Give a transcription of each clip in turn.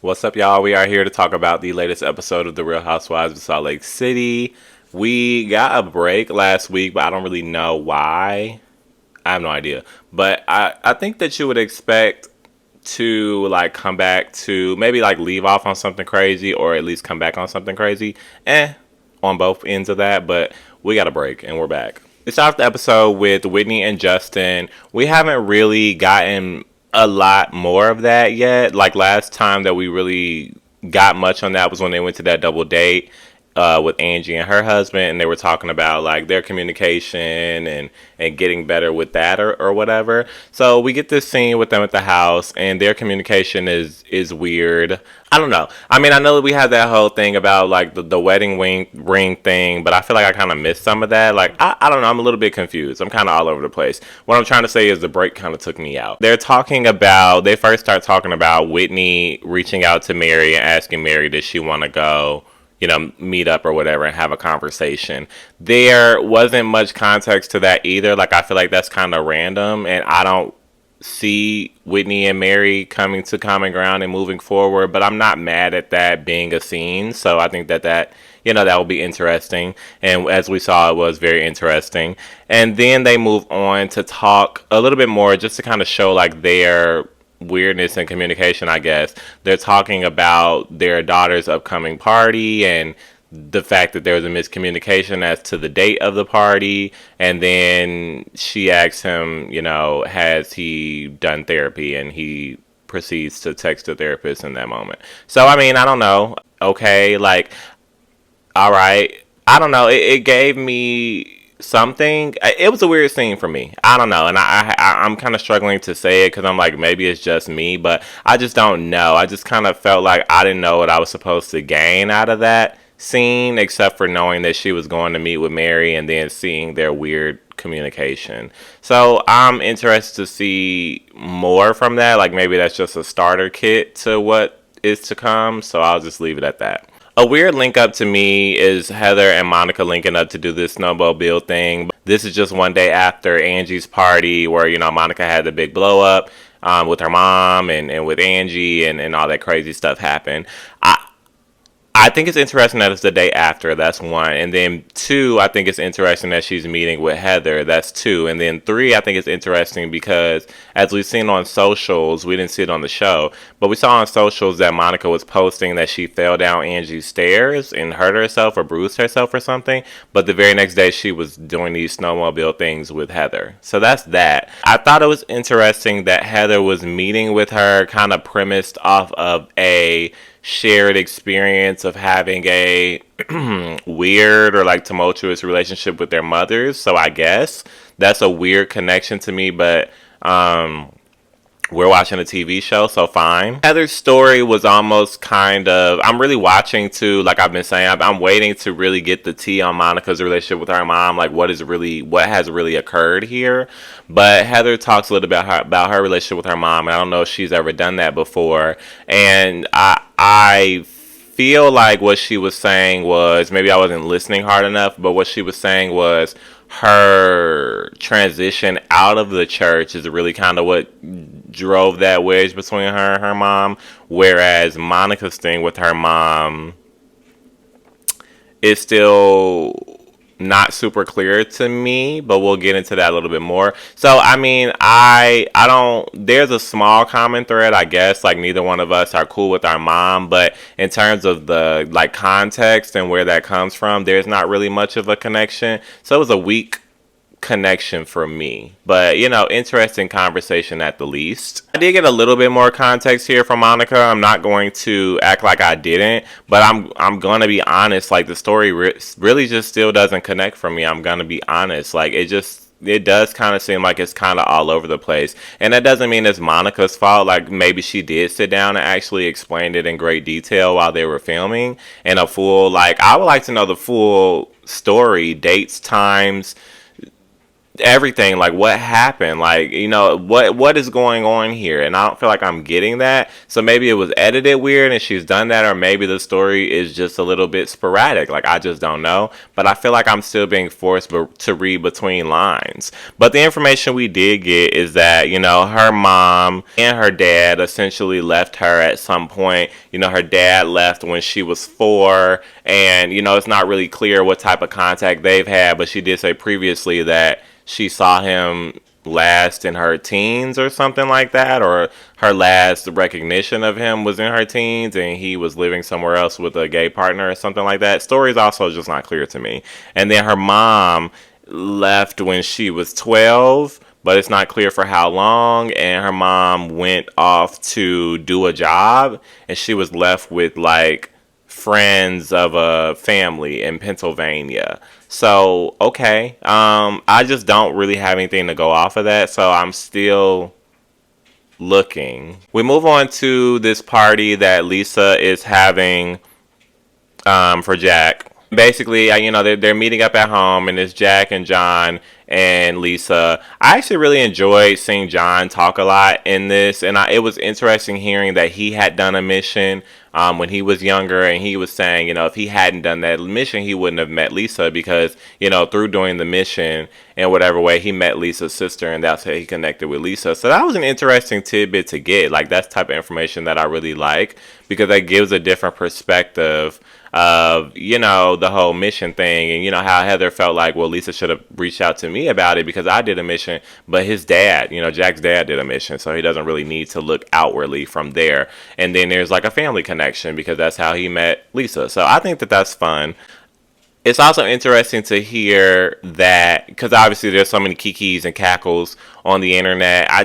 What's up, y'all? We are here to talk about the latest episode of The Real Housewives of Salt Lake City. We got a break last week, but I don't really know why. I have no idea. But I think that you would expect to come back to maybe leave off on something crazy or at least come back on something crazy. On both ends of that, but we got a break and we're back. We start off the episode with Whitney and Justin. We haven't really gotten a lot more of that yet. Like last time that we really got much on that was when they went to that double date with Angie and her husband, and they were talking about their communication and getting better with that or whatever. So we get this scene with them at the house, and their communication is weird. I don't know. I mean, I know that we had that whole thing about the wedding ring thing, but I feel like I kind of missed some of that. I don't know. I'm a little bit confused. I'm kind of all over the place. What I'm trying to say is the break kind of took me out. They first start talking about Whitney reaching out to Mary and asking Mary, does she want to go, meet up or whatever and have a conversation. There wasn't much context to that either. I feel like that's kind of random, and I don't see Whitney and Mary coming to common ground and moving forward, but I'm not mad at that being a scene. So I think that will be interesting. And as we saw, it was very interesting. And then they move on to talk a little bit more just to kind of show their weirdness in communication, I guess. They're talking about their daughter's upcoming party and the fact that there was a miscommunication as to the date of the party. And then she asks him, has he done therapy? And he proceeds to text the therapist in that moment. So, I mean, I don't know. Okay, all right. I don't know. It gave me something. It was a weird scene for me. I don't know, and I'm kind of struggling to say it because I'm maybe it's just me, but I just don't know. I just kind of felt like I didn't know what I was supposed to gain out of that scene, except for knowing that she was going to meet with Mary and then seeing their weird communication. So I'm interested to see more from that. Maybe that's just a starter kit to what is to come. So I'll just leave it at that. A weird link up to me is Heather and Monica linking up to do this snowmobile thing. This is just one day after Angie's party where, Monica had the big blow up with her mom and with Angie and all that crazy stuff happened. I think it's interesting that it's the day after. That's one. And then two, I think it's interesting that she's meeting with Heather. That's two. And then three, I think it's interesting because as we've seen on socials, we didn't see it on the show, but we saw on socials that Monica was posting that she fell down Angie's stairs and hurt herself or bruised herself or something. But the very next day she was doing these snowmobile things with Heather. So that's that. I thought it was interesting that Heather was meeting with her kind of premised off of a shared experience of having a weird or tumultuous relationship with their mothers. So I guess that's a weird connection to me, but we're watching a TV show, so fine. Heather's story was almost I'm really watching to, I've been saying, I'm waiting to really get the tea on Monica's relationship with her mom, what has really occurred here. But Heather talks a little bit about her relationship with her mom, and I don't know if she's ever done that before. And I feel like what she was saying was, maybe I wasn't listening hard enough, but what she was saying was her transition out of the church is really kind of what drove that wedge between her and her mom, whereas Monica's thing with her mom is still not super clear to me, but we'll get into that a little bit more. So, I mean, I don't, there's a small common thread, I guess, neither one of us are cool with our mom, but in terms of the, context and where that comes from, there's not really much of a connection. So it was a weak connection for me, but interesting conversation at the least. I did get a little bit more context here from Monica. I'm not going to act like I didn't, but I'm gonna be honest, the story really just still doesn't connect for me. I'm gonna be honest, it does kind of seem like it's kind of all over the place, and that doesn't mean it's Monica's fault. Maybe she did sit down and actually explain it in great detail while they were filming, and a full I would like to know the full story, dates, times, everything, like what happened, like, what is going on here, and I don't feel like I'm getting that. So maybe it was edited weird and she's done that, or maybe the story is just a little bit sporadic, like I just don't know. But I feel like I'm still being forced to read between lines. But the information we did get is that, her mom and her dad essentially left her at some point. Her dad left when she was 4, and it's not really clear what type of contact they've had, but she did say previously that she saw him last in her teens or something like that, or her last recognition of him was in her teens and he was living somewhere else with a gay partner or something like that. Story is also just not clear to me. And then her mom left when she was 12, but it's not clear for how long, and her mom went off to do a job and she was left with like friends of a family in Pennsylvania. So, okay. I just don't really have anything to go off of that, so I'm still looking. We move on to this party that Lisa is having for Jack. Basically, they're meeting up at home, and it's Jack and John and Lisa. I actually really enjoyed seeing John talk a lot in this, and it was interesting hearing that he had done a mission when he was younger, and he was saying, if he hadn't done that mission, he wouldn't have met Lisa because, through doing the mission in whatever way, he met Lisa's sister, and that's how he connected with Lisa. So that was an interesting tidbit to get. Like, that's the type of information that I really like, because that gives a different perspective of, the whole mission thing, and, how Heather felt like, well, Lisa should have reached out to me about it because I did a mission, but his dad, Jack's dad did a mission, so he doesn't really need to look outwardly from there. And then there's like a family connection because that's how he met Lisa. So I think that that's fun. It's also interesting to hear that, because obviously there's so many kikis and cackles on the internet. I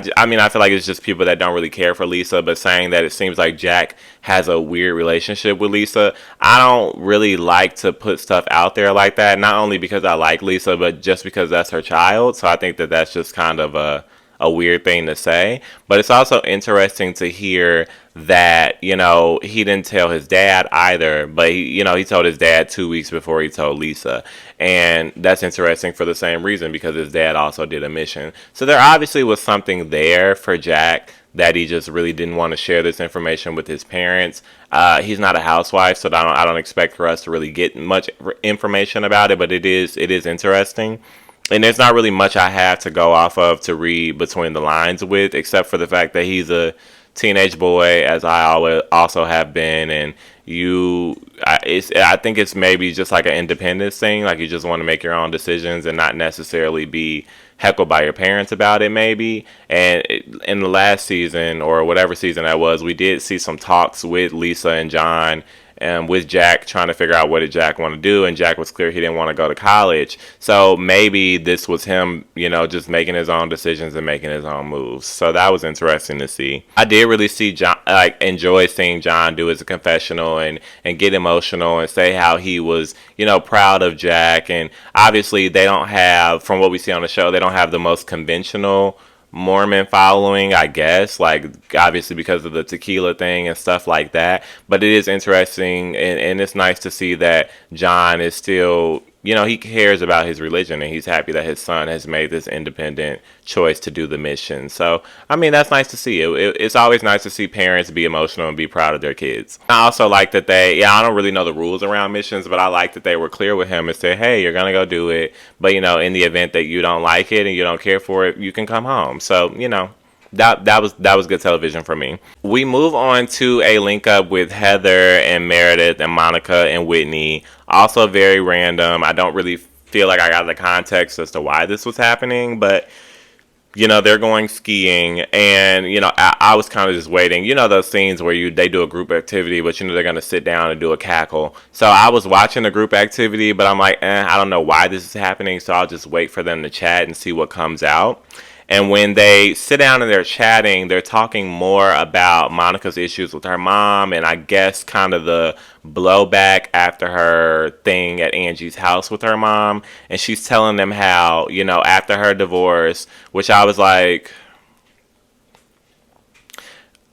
feel like it's just people that don't really care for Lisa, but saying that it seems like Jack has a weird relationship with Lisa. I don't really like to put stuff out there like that, not only because I like Lisa, but just because that's her child. So I think that that's just kind of a weird thing to say. But it's also interesting to hear that, he didn't tell his dad either, but he told his dad 2 weeks before he told Lisa. And that's interesting for the same reason, because his dad also did a mission. So there obviously was something there for Jack that he just really didn't want to share this information with his parents. He's not a housewife, so I don't expect for us to really get much information about it, but it is interesting. And there's not really much I have to go off of to read between the lines with, except for the fact that he's a teenage boy, as I always also have been, and I think it's maybe just like an independence thing, like you just want to make your own decisions and not necessarily be heckled by your parents about it, maybe. And in the last season, or whatever season that was, we did see some talks with Lisa and John, and with Jack trying to figure out what did Jack want to do, and Jack was clear he didn't want to go to college. So maybe this was him, just making his own decisions and making his own moves. So that was interesting to see. I did really see John, enjoy seeing John do his confessional and get emotional and say how he was, proud of Jack. And obviously they don't have, from what we see on the show, they don't have the most conventional Mormon following, I guess, like obviously because of the tequila thing and stuff like that. But it is interesting, and it's nice to see that John is still, he cares about his religion, and he's happy that his son has made this independent choice to do the mission. So, that's nice to see. It's always nice to see parents be emotional and be proud of their kids. I also like that I don't really know the rules around missions, but I like that they were clear with him and said, hey, you're going to go do it. But, in the event that you don't like it and you don't care for it, you can come home. So, that was good television for me. We move on to a link up with Heather and Meredith and Monica and Whitney. Also very random. I don't really feel like I got the context as to why this was happening, but they're going skiing, and I was kind of just waiting. Those scenes where they do a group activity, but they're gonna sit down and do a cackle. So I was watching the group activity, but I'm like, I don't know why this is happening, so I'll just wait for them to chat and see what comes out. And when they sit down and they're chatting, they're talking more about Monica's issues with her mom, and I guess kind of the blowback after her thing at Angie's house with her mom. And she's telling them how, after her divorce, which I was like,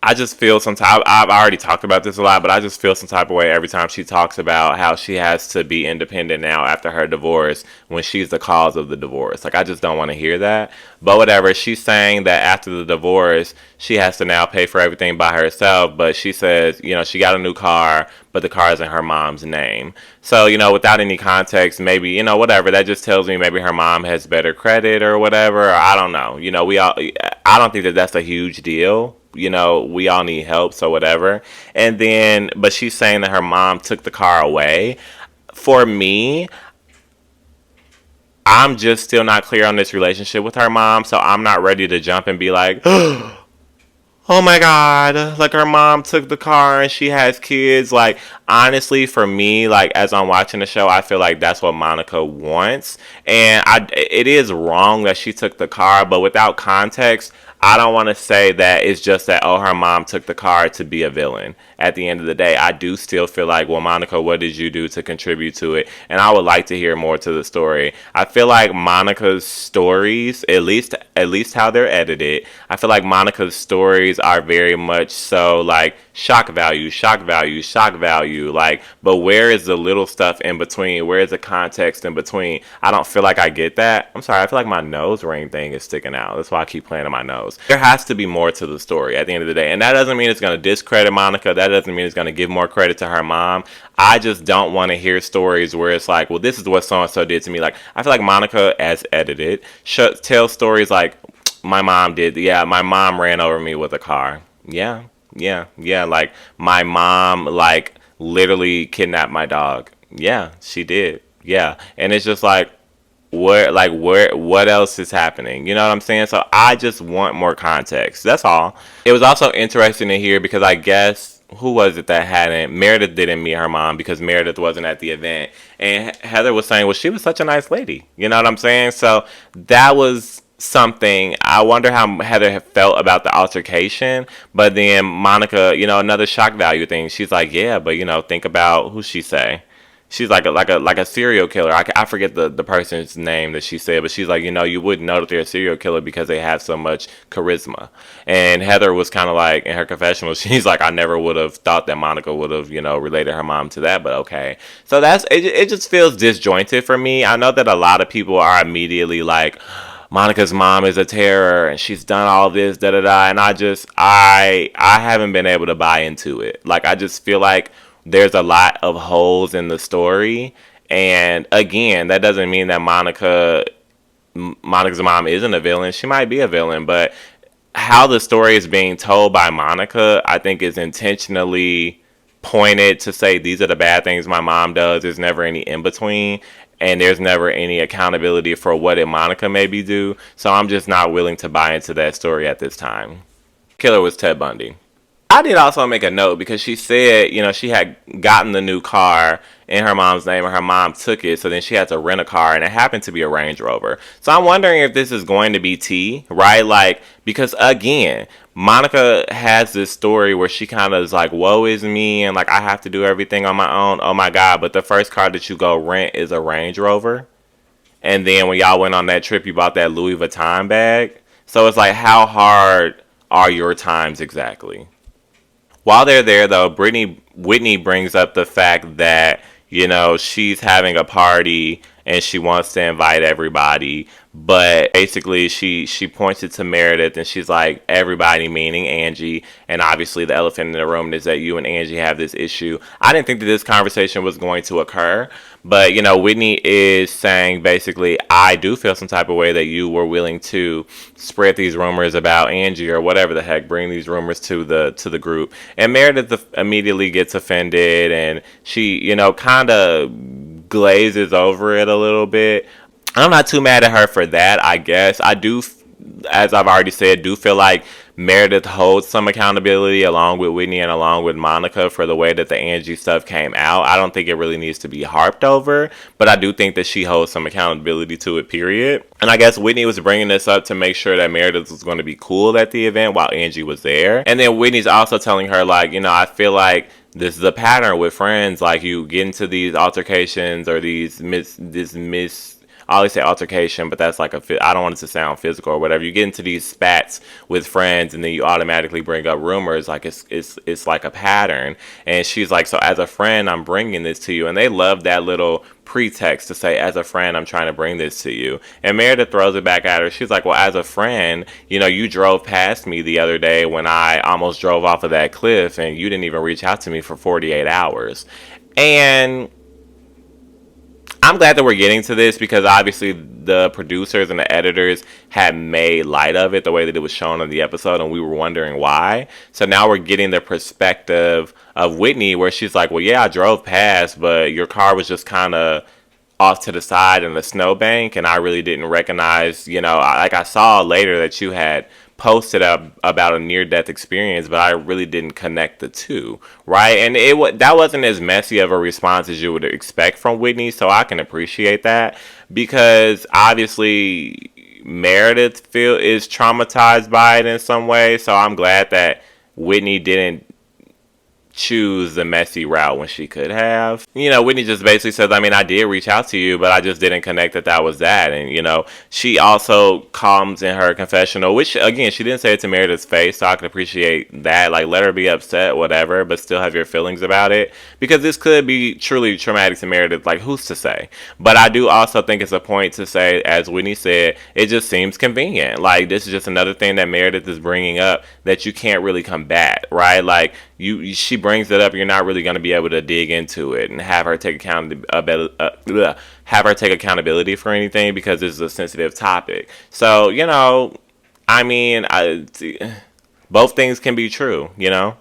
I just feel sometimes I've already talked about this a lot, but I just feel some type of way every time she talks about how she has to be independent now after her divorce when she's the cause of the divorce. Like I just don't want to hear that. But whatever, she's saying that after the divorce, she has to now pay for everything by herself, but she says, she got a new car, but the car is in her mom's name. So, without any context, maybe, whatever, that just tells me maybe her mom has better credit or whatever, or I don't know. I don't think that that's a huge deal. We all need help, so whatever. And then, but she's saying that her mom took the car away. For me, I'm just still not clear on this relationship with her mom, so I'm not ready to jump and be like, oh my god, like her mom took the car and she has kids. Like, honestly, for me, like as I'm watching the show, I feel like that's what Monica wants. And it is wrong that she took the car, but without context, I don't want to say that it's just that, oh, her mom took the car to be a villain. At the end of the day, I do still feel like, well, Monica, what did you do to contribute to it? And I would like to hear more to the story. I feel like Monica's stories, at least how they're edited, I feel like Monica's stories are very much so like shock value, shock value, shock value. Like, but where is the little stuff in between? Where is the context in between? I don't feel like I get that. I'm sorry, I feel like my nose ring thing is sticking out. That's why I keep playing on my nose. There has to be more to the story at the end of the day. And that doesn't mean it's going to discredit Monica. That doesn't mean it's going to give more credit to her mom. I just don't want to hear stories where it's like, well, this is what so-and-so did to me. Like, I feel like Monica, as edited, tells stories like, my mom did. Yeah, my mom ran over me with a car. Yeah, yeah. Like, my mom, like, literally kidnapped my dog. Yeah, she did. Yeah. And it's just like, what else is happening? You know what I'm saying? So I just want more context. That's all. It was also interesting to hear because I guess who was it that hadn't Meredith didn't meet her mom because Meredith wasn't at the event, and Heather was saying, well, she was such a nice lady. You know what I'm saying? So that was something. I wonder how Heather felt about the altercation. But then Monica, another shock value thing. She's like, yeah, but think about who she say. She's like a serial killer. I forget the person's name that she said, but she's like, you wouldn't know that they're a serial killer because they have so much charisma. And Heather was kind of like, in her confessional, she's like, I never would have thought that Monica would have, related her mom to that, but okay. So it just feels disjointed for me. I know that a lot of people are immediately like, Monica's mom is a terror and she's done all this, da da da. And I haven't been able to buy into it. Like, I just feel like there's a lot of holes in the story. And again, that doesn't mean that Monica's mom isn't a villain. She might be a villain, but how the story is being told by Monica, I think is intentionally pointed to say these are the bad things my mom does. There's never any in between. And there's never any accountability for what did Monica maybe do. So I'm just not willing to buy into that story at this time. Killer was Ted Bundy. I did also make a note because she said, she had gotten the new car in her mom's name and her mom took it. So then she had to rent a car and it happened to be a Range Rover. So I'm wondering if this is going to be T, right? Like, because again, Monica has this story where she kind of is like, woe is me. And like, I have to do everything on my own. Oh my God. But the first car that you go rent is a Range Rover. And then when y'all went on that trip, you bought that Louis Vuitton bag. So it's like, how hard are your times exactly? While they're there, though, Whitney brings up the fact that, she's having a party and she wants to invite everybody. But basically, she points it to Meredith and she's like, everybody, meaning Angie. And obviously, the elephant in the room is that you and Angie have this issue. I didn't think that this conversation was going to occur. But, Whitney is saying, basically, I do feel some type of way that you were willing to spread these rumors about Angie or whatever the heck, bring these rumors to the group. And Meredith immediately gets offended and she, kind of glazes over it a little bit. I'm not too mad at her for that, I guess. I do, as I've already said, do feel like Meredith holds some accountability along with Whitney and along with Monica for the way that the Angie stuff came out. I don't think it really needs to be harped over, but I do think that she holds some accountability to it, period. And I guess Whitney was bringing this up to make sure that Meredith was going to be cool at the event while Angie was there. And then Whitney's also telling her, like, I feel like this is a pattern with friends. Like, you get into these altercations or these I always say altercation, but that's like I don't want it to sound physical or whatever. You get into these spats with friends, and then you automatically bring up rumors, like it's like a pattern. And she's like, so as a friend, I'm bringing this to you, and they love that little pretext to say, as a friend, I'm trying to bring this to you. And Meredith throws it back at her. She's like, well, as a friend, you drove past me the other day when I almost drove off of that cliff, and you didn't even reach out to me for 48 hours. And I'm glad that we're getting to this, because obviously the producers and the editors had made light of it the way that it was shown in the episode, and we were wondering why. So now we're getting the perspective of Whitney, where she's like, well, yeah, I drove past, but your car was just kind of off to the side in the snowbank, and I really didn't recognize, I saw later that you had posted up about a near-death experience, but I really didn't connect the two, right? And that wasn't as messy of a response as you would expect from Whitney, so I can appreciate that, because obviously Meredith is traumatized by it in some way, so I'm glad that Whitney didn't choose the messy route when she could have. Whitney just basically says, I mean, I did reach out to you, but I just didn't connect that was that. And, she also comes in her confessional, which, again, she didn't say it to Meredith's face, so I can appreciate that. Like, let her be upset, whatever, but still have your feelings about it. Because this could be truly traumatic to Meredith, like, who's to say? But I do also think it's a point to say, as Whitney said, it just seems convenient. Like, this is just another thing that Meredith is bringing up that you can't really combat, right? Like, she brings it up, you're not really going to be able to dig into it and have her take accountability for anything, because this is a sensitive topic. So, I mean, both things can be true,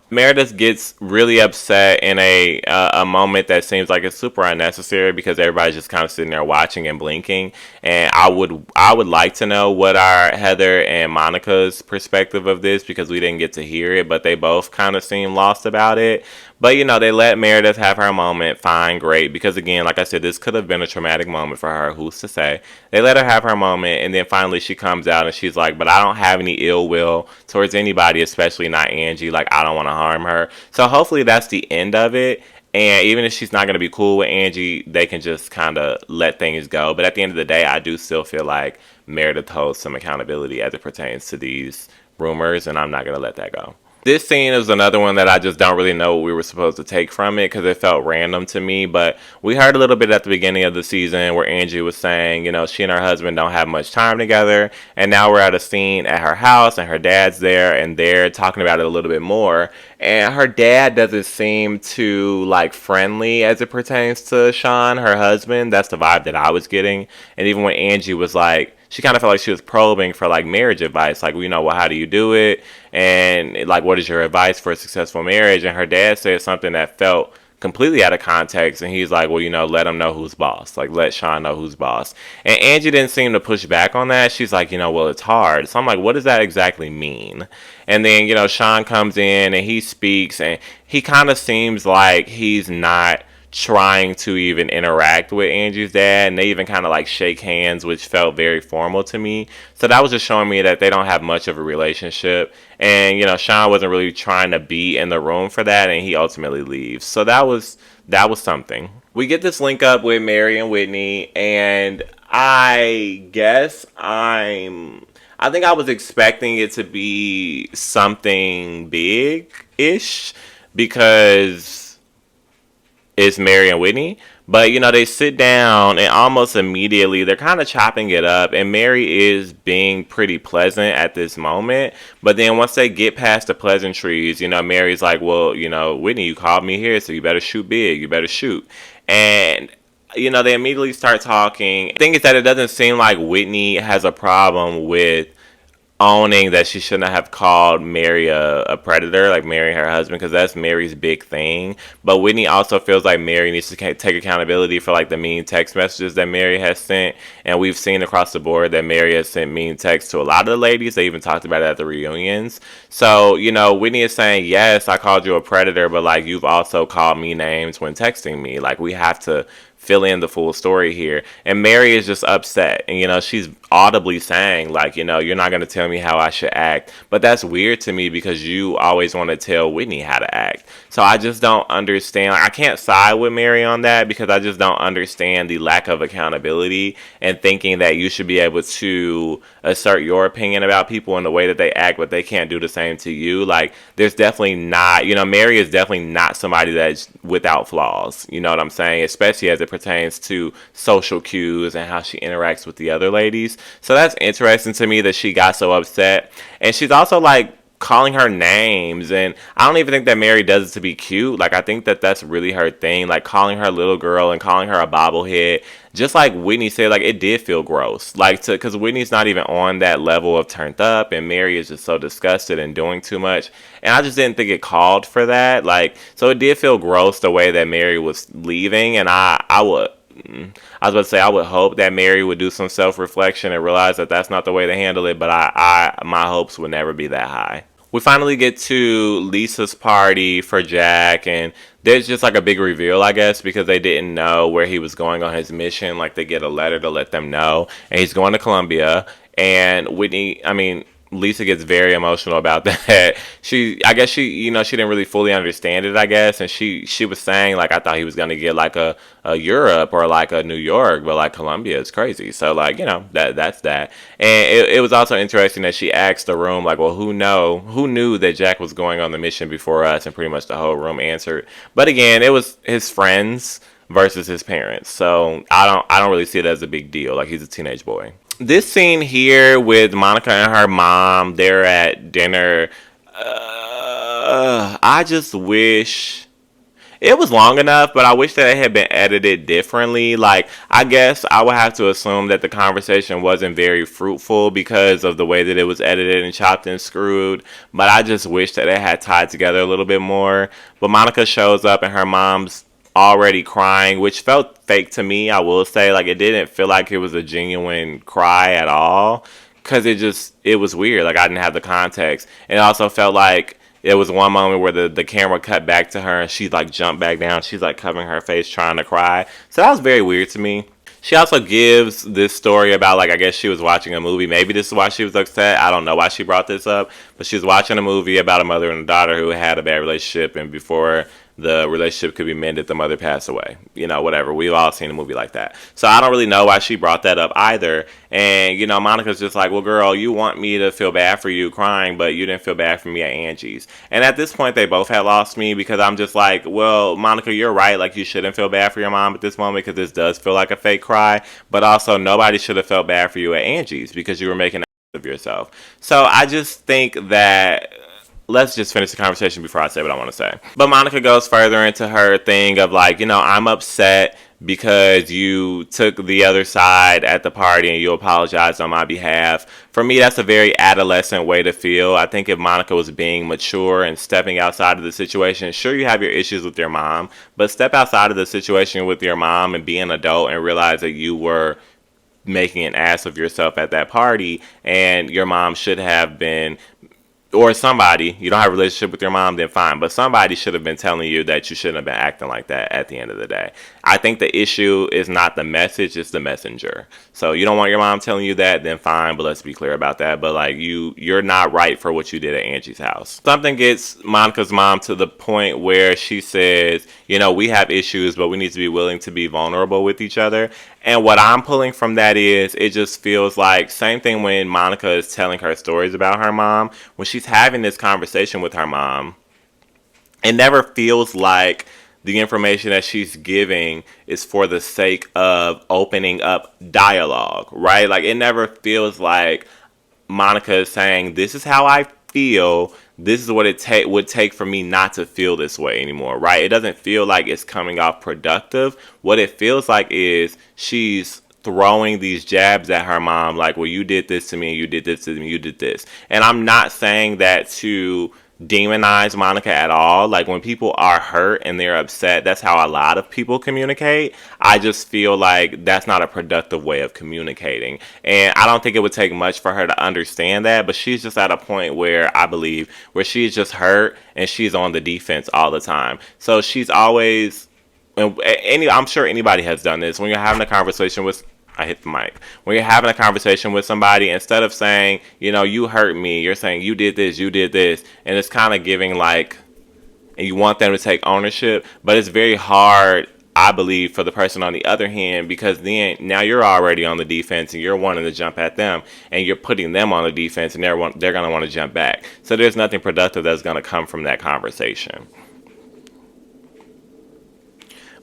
Meredith gets really upset in a moment that seems like it's super unnecessary, because everybody's just kind of sitting there watching and blinking. And I would like to know what our Heather and Monica's perspective of this, because we didn't get to hear it, but they both kind of seem lost about it. But, they let Meredith have her moment. Fine, great. Because, again, like I said, this could have been a traumatic moment for her. Who's to say? They let her have her moment. And then finally she comes out and she's like, but I don't have any ill will towards anybody, especially not Angie. Like, I don't want to harm her. So hopefully that's the end of it. And even if she's not going to be cool with Angie, they can just kind of let things go. But at the end of the day, I do still feel like Meredith holds some accountability as it pertains to these rumors. And I'm not going to let that go. This scene is another one that I just don't really know what we were supposed to take from it, because it felt random to me. But we heard a little bit at the beginning of the season where Angie was saying, she and her husband don't have much time together. And now we're at a scene at her house and her dad's there, and they're talking about it a little bit more. And her dad doesn't seem too, like, friendly as it pertains to Sean, her husband. That's the vibe that I was getting. And even when Angie was like, she kind of felt like she was probing for, like, marriage advice. Like, well, how do you do it? And, like, what is your advice for a successful marriage? And her dad said something that felt completely out of context. And he's like, well, let him know who's boss. Like, let Sean know who's boss. And Angie didn't seem to push back on that. She's like, well, it's hard. So I'm like, what does that exactly mean? And then, Sean comes in and he speaks. And he kind of seems like he's not trying to even interact with Angie's dad, and they even kind of like shake hands, which felt very formal to me. So that was just showing me that they don't have much of a relationship. And Sean wasn't really trying to be in the room for that, and he ultimately leaves. So that was something. We get this link up with Mary and Whitney, and I guess I think I was expecting it to be something big-ish, because it's Mary and Whitney. But, they sit down and almost immediately they're kind of chopping it up. And Mary is being pretty pleasant at this moment. But then once they get past the pleasantries, Mary's like, well, Whitney, you called me here, so you better shoot big. You better shoot. And, they immediately start talking. The thing is that it doesn't seem like Whitney has a problem with owning that she shouldn't have called Mary a predator, like Mary her husband, because that's Mary's big thing. But Whitney also feels like Mary needs to take accountability for, like, the mean text messages that Mary has sent. And we've seen across the board that Mary has sent mean texts to a lot of the ladies. They even talked about it at the reunions. So, Whitney is saying, yes, I called you a predator, but, like, you've also called me names when texting me. Like, we have to fill in the full story here. And Mary is just upset. And, she's audibly saying, like, you're not going to tell me how I should act. But that's weird to me because you always want to tell Whitney how to act. So I just don't understand. Like, I can't side with Mary on that because I just don't understand the lack of accountability and thinking that you should be able to assert your opinion about people in the way that they act, but they can't do the same to you. Like, there's definitely not, Mary is definitely not somebody that's without flaws. You know what I'm saying? Especially as it pertains to social cues and how she interacts with the other ladies. So that's interesting to me that she got so upset. And she's also like calling her names, and I don't even think that Mary does it to be cute. Like, I think that that's really her thing, like calling her little girl and calling her a bobblehead. Just like Whitney said, like, it did feel gross, like, because Whitney's not even on that level of turned up, and Mary is just so disgusted and doing too much, and I just didn't think it called for that. Like, so it did feel gross the way that Mary was leaving, and I was about to say I would hope that Mary would do some self-reflection and realize that that's not the way to handle it, but my hopes would never be that high. We finally get to Lisa's party for Jack, and there's just like a big reveal, I guess, because they didn't know where he was going on his mission. Like, they get a letter to let them know, and he's going to Colombia. And Lisa gets very emotional about that. I guess she didn't really fully understand it, I guess, and she was saying, like, I thought he was gonna get like a Europe or like a New York, but like Colombia is crazy. So, like, that's that. And it was also interesting that she asked the room, like, well, who knew that Jack was going on the mission before us, and pretty much the whole room answered. But again, it was his friends versus his parents, so I don't really see it as a big deal. Like, he's a teenage boy. This scene here with Monica and her mom, they're at dinner. I just wish it was long enough, but I wish that it had been edited differently. Like, I guess I would have to assume that the conversation wasn't very fruitful because of the way that it was edited and chopped and screwed. But I just wish that it had tied together a little bit more. But Monica shows up and her mom's already crying, which felt fake to me, I will say. Like, it didn't feel like it was a genuine cry at all, because it was weird. Like, I didn't have the context. And it also felt like there was one moment where the camera cut back to her and she like jumped back down. She's like covering her face trying to cry. So that was very weird to me. She also gives this story about, like, I guess she was watching a movie. Maybe this is why she was upset. I don't know why she brought this up. But she was watching a movie about a mother and a daughter who had a bad relationship, and before the relationship could be mended, the mother passed away. Whatever. We've all seen a movie like that. So I don't really know why she brought that up either. And, Monica's just like, well, girl, you want me to feel bad for you crying, but you didn't feel bad for me at Angie's. And at this point, they both had lost me, because I'm just like, well, Monica, you're right. Like, you shouldn't feel bad for your mom at this moment, because this does feel like a fake cry. But also, nobody should have felt bad for you at Angie's because you were making of yourself. So I just think that, let's just finish the conversation before I say what I want to say. But Monica goes further into her thing of like, I'm upset because you took the other side at the party and you apologized on my behalf. For me, that's a very adolescent way to feel. I think if Monica was being mature and stepping outside of the situation, sure, you have your issues with your mom, but step outside of the situation with your mom and be an adult and realize that you were making an ass of yourself at that party, and your mom should have been, or somebody, you don't have a relationship with your mom, then fine, but somebody should have been telling you that you shouldn't have been acting like that at the end of the day. I think the issue is not the message, it's the messenger. So you don't want your mom telling you that, then fine, but let's be clear about that. But like, you're not right for what you did at Angie's house. Something gets Monica's mom to the point where she says, we have issues, but we need to be willing to be vulnerable with each other. And what I'm pulling from that is, it just feels like, same thing when Monica is telling her stories about her mom, when she's having this conversation with her mom, it never feels like the information that she's giving is for the sake of opening up dialogue, right? Like, it never feels like Monica is saying, this is how I feel, this is what it would take for me not to feel this way anymore, right? It doesn't feel like it's coming off productive. What it feels like is she's throwing these jabs at her mom, like, well, you did this to me, you did this to me, you did this. And I'm not saying that to demonize Monica at all. Like, when people are hurt and they're upset, that's how a lot of people communicate. I just feel like that's not a productive way of communicating, and I don't think it would take much for her to understand that. But she's just at a point where, I believe, where she's just hurt and she's on the defense all the time. So she's always and I'm sure anybody has done this when you're having a conversation with. I hit the mic. When you're having a conversation with somebody, instead of saying, you hurt me, you're saying you did this, and it's kind of giving like, and you want them to take ownership, but it's very hard, I believe, for the person on the other hand, because then now you're already on the defense and you're wanting to jump at them, and you're putting them on the defense, and they're going to want to jump back. So there's nothing productive that's going to come from that conversation.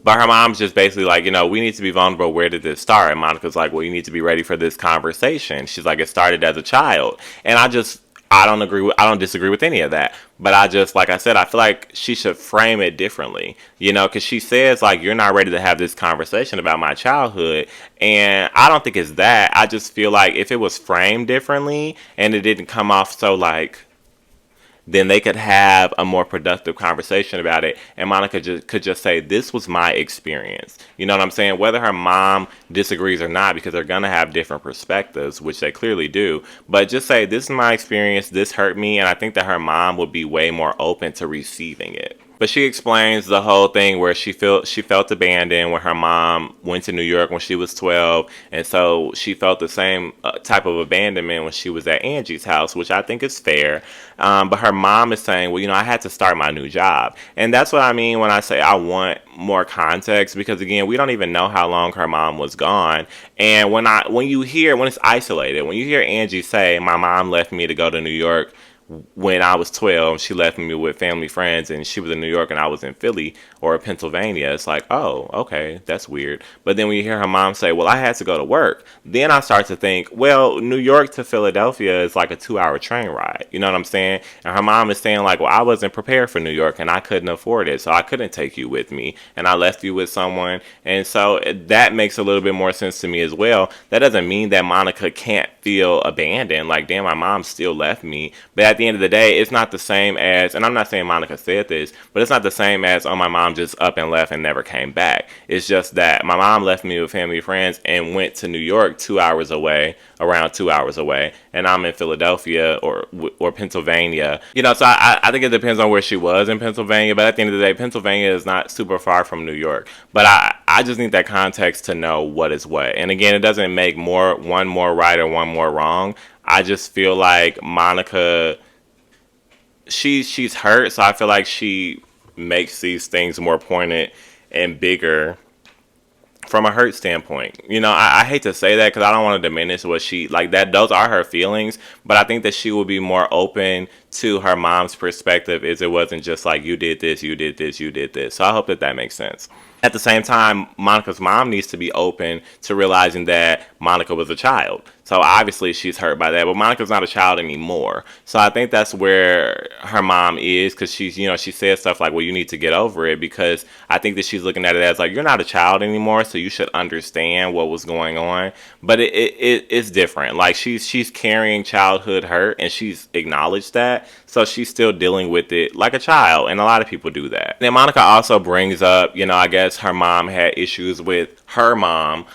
But her mom's just basically like, we need to be vulnerable. Where did this start? And Monica's like, well, you need to be ready for this conversation. She's like, it started as a child. And I don't disagree with any of that. But like I said, I feel like she should frame it differently, because she says like, you're not ready to have this conversation about my childhood. And I don't think it's that. I just feel like if it was framed differently and it didn't come off so like, then they could have a more productive conversation about it. And Monica could just say, this was my experience. You know what I'm saying? Whether her mom disagrees or not, because they're going to have different perspectives, which they clearly do. But just say, this is my experience, this hurt me. And I think that her mom would be way more open to receiving it. But she explains the whole thing where she felt abandoned when her mom went to New York when she was 12, and so she felt the same type of abandonment when she was at Angie's house, which I think is fair. But her mom is saying, well, I had to start my new job, and that's what I mean when I say I want more context, because again, we don't even know how long her mom was gone. And when it's isolated, when you hear Angie say, my mom left me to go to New York when I was 12, she left me with family friends, and she was in New York and I was in Philly or Pennsylvania. It's like, oh, okay, that's weird. But then when you hear her mom say, well, I had to go to work, then I start to think, well, New York to Philadelphia is like a 2-hour train ride. You know what I'm saying? And her mom is saying like, well, I wasn't prepared for New York and I couldn't afford it, so I couldn't take you with me, and I left you with someone. And so that makes a little bit more sense to me as well. That doesn't mean that Monica can't feel abandoned, like, damn, my mom still left me. But at the end of the day, it's not the same as, and I'm not saying Monica said this, but it's not the same as, oh, my mom just up and left and never came back. It's just that my mom left me with family and friends and went to New York 2 hours away, around 2 hours away, and I'm in Philadelphia or Pennsylvania. So I think it depends on where she was in Pennsylvania, but at the end of the day, Pennsylvania is not super far from New York. But I just need that context to know what is what. And again, it doesn't make one more right or one more wrong. I just feel like Monica, she's hurt, so I feel like she makes these things more poignant and bigger from a hurt standpoint. I hate to say that because I don't want to diminish what she like that. Those are her feelings, but I think that she will be more open to her mom's perspective if it wasn't just like, you did this, you did this, you did this. So I hope that makes sense. At the same time, Monica's mom needs to be open to realizing that Monica was a child. So obviously she's hurt by that, but Monica's not a child anymore. So I think that's where her mom is, because she's, she says stuff like, well, you need to get over it, because I think that she's looking at it as like, you're not a child anymore, so you should understand what was going on. But it's different. Like she's carrying childhood hurt, and she's acknowledged that. So she's still dealing with it like a child, and a lot of people do that. Then Monica also brings up, I guess her mom had issues with her mom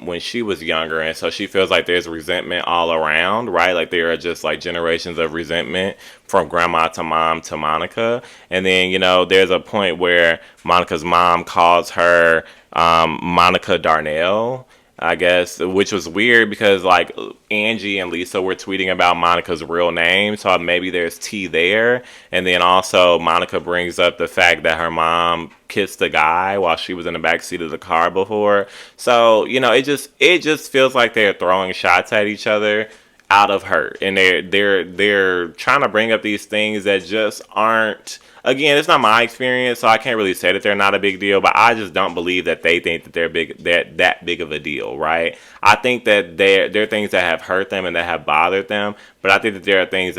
when she was younger, and so she feels like there's resentment all around, right? Like there are just like generations of resentment from grandma to mom to Monica. And then, there's a point where Monica's mom calls her Monica Darnell, I guess, which was weird because like Angie and Lisa were tweeting about Monica's real name, so maybe there's tea there. And then also Monica brings up the fact that her mom kissed a guy while she was in the back seat of the car before. So, it just feels like they're throwing shots at each other out of hurt, and they're trying to bring up these things that just aren't. Again, it's not my experience, so I can't really say that they're not a big deal, but I just don't believe that they think that they're that big of a deal, right? I think that there are things that have hurt them and that have bothered them, but I think that there are things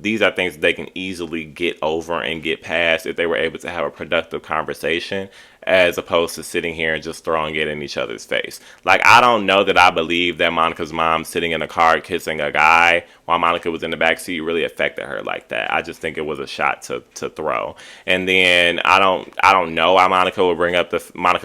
these are things that they can easily get over and get past if they were able to have a productive conversation, as opposed to sitting here and just throwing it in each other's face. Like, I don't know that I believe that Monica's mom sitting in a car kissing a guy while Monica was in the backseat really affected her like that. I just think it was a shot to throw. row. And then I don't know why Monica's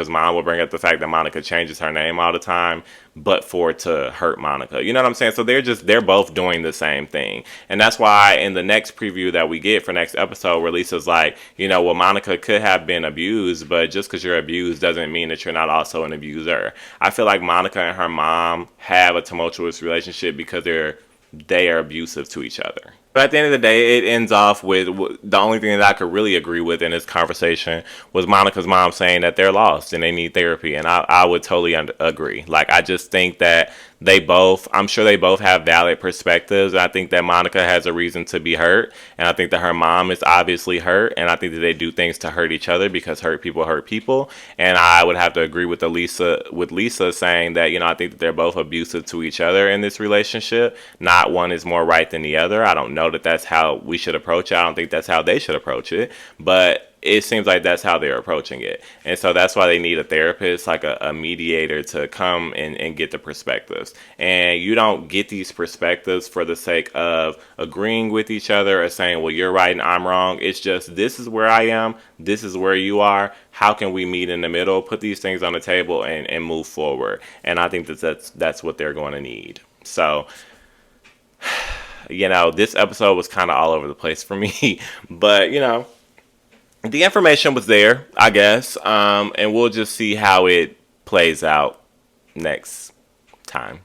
mom will bring up the fact that Monica changes her name all the time, but for it to hurt Monica. You know what I'm saying? So they're both doing the same thing. And that's why in the next preview that we get for next episode, where Lisa's like, well, Monica could have been abused, but just because you're abused doesn't mean that you're not also an abuser. I feel like Monica and her mom have a tumultuous relationship because they are abusive to each other. But at the end of the day, it ends off with the only thing that I could really agree with in this conversation was Monica's mom saying that they're lost and they need therapy. And I would totally agree. Like, I just think that I'm sure they both have valid perspectives. And I think that Monica has a reason to be hurt. And I think that her mom is obviously hurt. And I think that they do things to hurt each other because hurt people hurt people. And I would have to agree with Lisa saying that, I think that they're both abusive to each other in this relationship. Not one is more right than the other. I don't know that that's how we should approach it. I don't think that's how they should approach it. But it seems like that's how they're approaching it. And so that's why they need a therapist, like a mediator, to come and get the perspectives. And you don't get these perspectives for the sake of agreeing with each other or saying, well, you're right and I'm wrong. It's just, this is where I am. This is where you are. How can we meet in the middle, put these things on the table and move forward? And I think that's what they're going to need. So, this episode was kind of all over the place for me. But, the information was there, I guess, and we'll just see how it plays out next time.